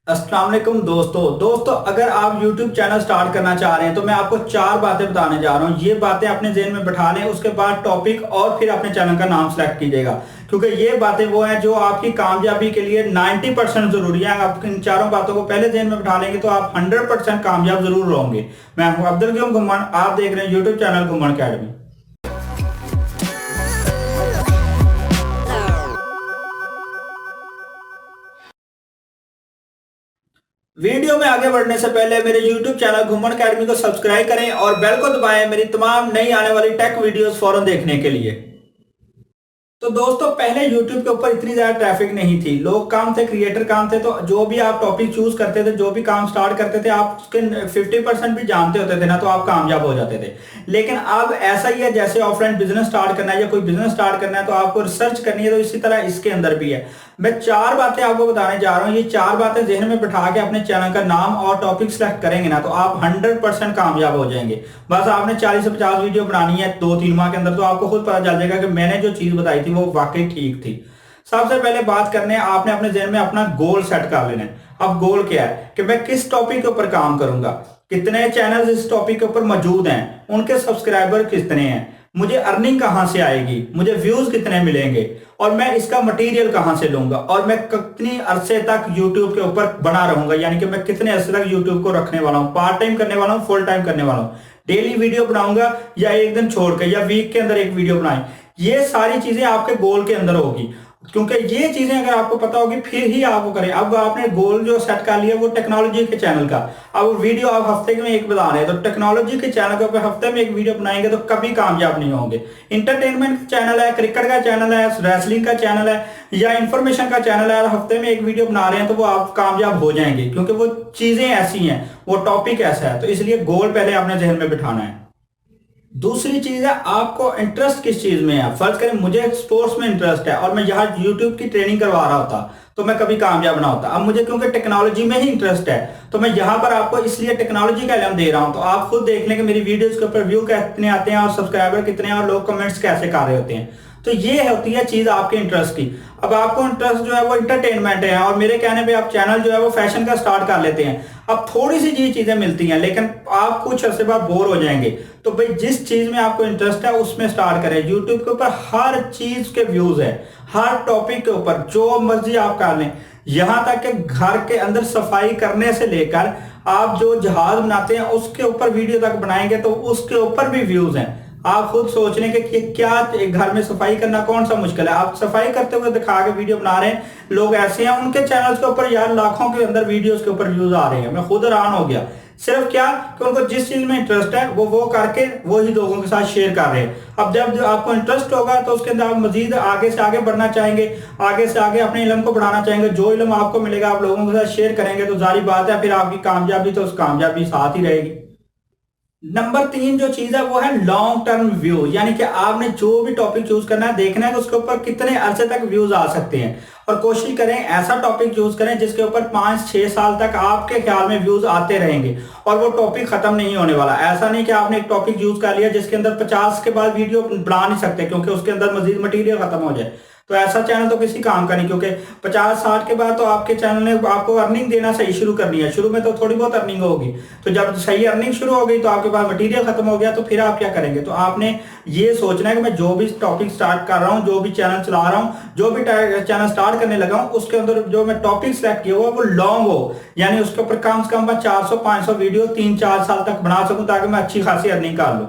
अस्सलाम वालेकुम दोस्तों अगर आप YouTube चैनल स्टार्ट करना चाह रहे हैं तो मैं आपको चार बातें बताने जा रहा हूँ। ये बातें अपने ज़हन में बैठा लें, उसके बाद टॉपिक और फिर अपने चैनल का नाम सेलेक्ट कीजिएगा, क्योंकि ये बातें वो हैं जो आपकी कामयाबी के लिए 90% जरूरी है। आप इन चारों बातों को पहले ज़हन में बैठा लेंगे तो आप 100% कामयाब जरूर होंगे। मैं हूँ अब्दुल गयूम घुम्मन, आप देख रहे हैं YouTube channel Ghumman academy. Video में आगे बढ़ने से पहले मेरे YouTube चैनल घुम्मन अकेडमी को सब्सक्राइब करें और बेल को दबाएं मेरी तमाम नई आने वाली टेक वीडियोस फौरन देखने के लिए। तो दोस्तों पहले YouTube के ऊपर इतनी ज्यादा ट्रैफिक नहीं थी, लोग काम थे, क्रिएटर काम थे, तो जो भी आप टॉपिक चूज करते थे, जो भी काम स्टार्ट करते थे, आप उसके 50% भी जानते होते थे ना, तो आप कामयाब हो जाते थे। लेकिन अब ऐसा ही है, जैसे ऑफलाइन बिजनेस स्टार्ट करना है या कोई बिजनेस स्टार्ट करना है तो आपको रिसर्च करनी है, तो इसी तरह इसके अंदर भी है। मैं चार बातें आपको बताने जा रहा हूँ, ये चार बातें जहन में बिठा के अपने चैनल का नाम और टॉपिक सेलेक्ट करेंगे ना, तो आप 100% कामयाब हो जाएंगे। बस आपने 40 से 50 वीडियो बनानी है 2-3 माह के अंदर, तो आपको खुद पता चल जाएगा कि मैंने जो चीज बताई थी वो वाकई ठीक थी। सबसे पहले बात करने हैं, आपने अपने जहन में अपना गोल सेट कर लेना है। अब गोल क्या है कि मैं किस टॉपिक के ऊपर काम करूंगा, कितने चैनल इस टॉपिक के ऊपर मौजूद हैं, उनके सब्सक्राइबर कितने हैं, मुझे अर्निंग कहां से आएगी, मुझे व्यूज कितने मिलेंगे, और मैं इसका मटेरियल कहां से लूंगा, और मैं कितनी अरसे तक यूट्यूब के ऊपर बना रहूंगा, यानी कि मैं कितने अरसे तक यूट्यूब को रखने वाला हूं, पार्ट टाइम करने वाला हूं, फुल टाइम करने वाला हूं, डेली वीडियो बनाऊंगा या एक दिन छोड़ के या वीक के अंदर एक वीडियो बनाए। ये सारी चीजें आपके गोल के अंदर होगी, क्योंकि ये चीजें अगर आपको पता होगी फिर ही आप वो करें। अब आपने गोल जो सेट कर लिया वो टेक्नोलॉजी के चैनल का, अब वीडियो आप हफ्ते में एक बना रहे हैं, तो टेक्नोलॉजी के चैनल के ऊपर हफ्ते में एक वीडियो बनाएंगे तो कभी कामयाब नहीं होंगे। इंटरटेनमेंट का चैनल है, क्रिकेट का चैनल है, रेसलिंग का चैनल है या इंफॉर्मेशन का चैनल है, और हफ्ते में एक वीडियो बना रहे हैं तो वो आप कामयाब हो जाएंगे, क्योंकि वो चीजें ऐसी हैं, वो टॉपिक ऐसा है। तो इसलिए गोल पहले अपने जहन में बिठाना है। दूसरी चीज है, आपको इंटरेस्ट किस चीज में है। फर्ज करें मुझे स्पोर्ट्स में इंटरेस्ट है और मैं यहाँ यूट्यूब की ट्रेनिंग करवा रहा होता तो मैं कभी कामयाब ना होता। अब मुझे क्योंकि टेक्नोलॉजी में ही इंटरेस्ट है तो मैं यहाँ पर आपको इसलिए टेक्नोलॉजी का इल्म दे रहा हूँ। तो आप खुद देख लें कि मेरी वीडियोस के ऊपर व्यू कितने आते हैं और सब्सक्राइबर कितने हैं और लोग कमेंट्स कैसे कर रहे होते हैं। तो ये होती है चीज आपके इंटरेस्ट की। अब आपको इंटरेस्ट जो है वो इंटरटेनमेंट है और मेरे कहने पे आप चैनल जो है वो फैशन का स्टार्ट कर लेते हैं। अब थोड़ी सी ये चीजें मिलती हैं लेकिन आप कुछ अर्से बाद बोर हो जाएंगे। तो भाई जिस चीज में आपको इंटरेस्ट है उसमें स्टार्ट करें। यूट्यूब के ऊपर हर चीज के व्यूज है, हर टॉपिक के ऊपर जो मर्जी आप कर लें, यहां तक कि घर के अंदर सफाई करने से लेकर आप जो जहाज बनाते हैं उसके ऊपर वीडियो तक बनाएंगे तो उसके ऊपर भी व्यूज हैं। आप खुद सोच रहे हैं कि क्या एक घर में सफाई करना कौन सा मुश्किल है। आप सफाई करते हुए दिखा के वीडियो बना रहे हैं, लोग ऐसे हैं उनके चैनल्स के ऊपर यार लाखों के अंदर वीडियोस के ऊपर व्यूज आ रहे हैं। मैं खुद हैरान हो गया। सिर्फ क्या कि उनको जिस चीज में इंटरेस्ट है वो करके वो ही लोगों के साथ शेयर कर रहे हैं। अब जब आपको इंटरेस्ट होगा तो उसके अंदर आप मजीद आगे से आगे बढ़ना चाहेंगे, आगे से आगे अपने इल्म को बढ़ाना चाहेंगे। जो इल्म आपको मिलेगा आप लोगों के साथ शेयर करेंगे तो जारी बात है फिर आपकी कामयाबी तो उस कामयाबी साथ ही रहेगी। नंबर 3 जो चीज है वो है लॉन्ग टर्म व्यू, यानी कि आपने जो भी टॉपिक चूज करना है देखना है कि उसके ऊपर कितने अरसे तक व्यूज आ सकते हैं, और कोशिश करें ऐसा टॉपिक चूज करें जिसके ऊपर 5-6 साल तक आपके ख्याल में व्यूज आते रहेंगे और वो टॉपिक खत्म नहीं होने वाला। ऐसा नहीं कि आपने एक टॉपिक यूज कर लिया जिसके अंदर 50 के बाद वीडियो बना नहीं सकते क्योंकि उसके अंदर मजीद मटेरियल खत्म हो जाए, तो ऐसा चैनल तो किसी काम का नहीं। क्योंकि 50-60 के बाद तो आपके चैनल ने आपको अर्निंग देना सही शुरू करनी है। शुरू में तो थोड़ी बहुत अर्निंग होगी, तो जब सही अर्निंग शुरू हो गई तो आपके पास मटेरियल खत्म हो गया, तो फिर आप क्या करेंगे। तो आपने ये सोचना है कि मैं जो भी टॉपिक स्टार्ट कर रहा हूँ, जो भी चैनल चला रहा हूँ, जो भी चैनल स्टार्ट करने लगा हूँ, उसके अंदर जो मैं टॉपिक सेलेक्ट किया हुआ वो लॉन्ग हो, यानी उसके ऊपर कम से कम मैं 400-500 वीडियो 3-4 साल तक बना सकूं ताकि मैं अच्छी खासी अर्निंग कर लूं।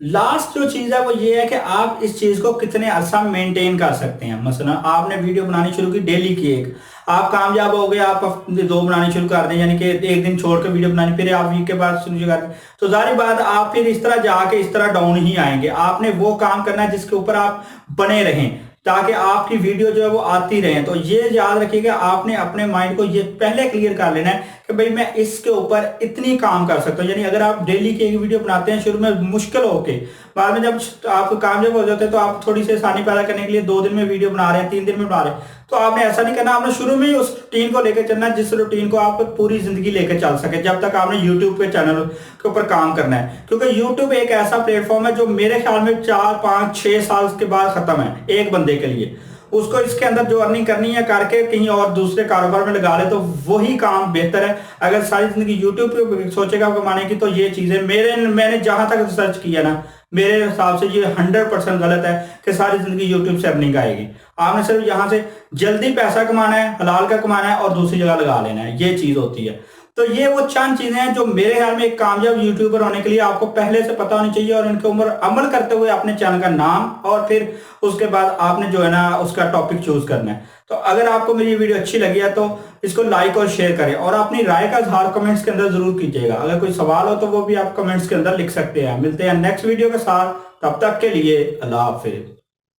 लास्ट जो चीज है वो ये है कि आप इस चीज को कितने अरसा मेंटेन कर सकते हैं। मसलन आपने वीडियो बनानी शुरू की डेली की, एक आप कामयाब हो गए, आप हफ्ते 2 बनानी शुरू कर दें, यानी कि एक दिन छोड़ कर वीडियो बनानी, फिर आप वीक के बाद शुरू कर दें, तो जारी बात आप फिर इस तरह जाके इस तरह डाउन ही आएंगे। आपने वो काम करना है जिसके ऊपर आप बने रहें ताकि आपकी वीडियो जो है वो आती रहे। तो ये याद रखिएगा, आपने अपने माइंड को ये पहले क्लियर कर लेना है कि भाई मैं इसके ऊपर इतनी काम कर सकता हूँ। यानी अगर आप डेली की एक वीडियो बनाते हैं शुरू में मुश्किल होके, बाद में जब आप कामयाब हो जाते हैं तो आप थोड़ी सी आसानी पैदा करने के लिए 2 दिन में वीडियो बना रहे हैं, 3 दिन में बना रहे हैं, तो आपने ऐसा नहीं करना। आपने शुरू में ही उस रूटीन को लेकर चलना है जिस रूटीन को आप पूरी जिंदगी लेकर चल सके, जब तक आपने यूट्यूब पे चैनल के ऊपर काम करना है। क्योंकि यूट्यूब एक ऐसा प्लेटफॉर्म है जो मेरे ख्याल में 4-5-6 साल के बाद खत्म है एक बंदे के लिए। उसको इसके अंदर जो अर्निंग करनी है करके कहीं और दूसरे कारोबार में लगा ले तो वही काम बेहतर है। अगर सारी जिंदगी यूट्यूब पे सोचेगा कमाने की तो ये चीजें मैंने जहां तक रिसर्च किया ना, मेरे हिसाब से ये 100% गलत है कि सारी जिंदगी यूट्यूब से अर्निंग आएगी। आपने सिर्फ यहाँ से जल्दी पैसा कमाना है, हलाल का कमाना है और दूसरी जगह लगा लेना है, ये चीज होती है। तो ये वो चंद चीजें हैं जो मेरे ख्याल में एक कामयाब यूट्यूबर होने के लिए आपको पहले से पता होनी चाहिए और इनके ऊपर अमल करते हुए अपने चैनल का नाम और फिर उसके बाद आपने जो है ना उसका टॉपिक चूज करना है। तो अगर आपको मेरी वीडियो अच्छी लगी है तो इसको लाइक और शेयर करें और अपनी राय का इजहार कमेंट्स के अंदर जरूर कीजिएगा। अगर कोई सवाल हो तो वो भी आप कमेंट्स के अंदर लिख सकते हैं। मिलते हैं नेक्स्ट वीडियो के साथ, तब तक के लिए अल्लाह हाफिज।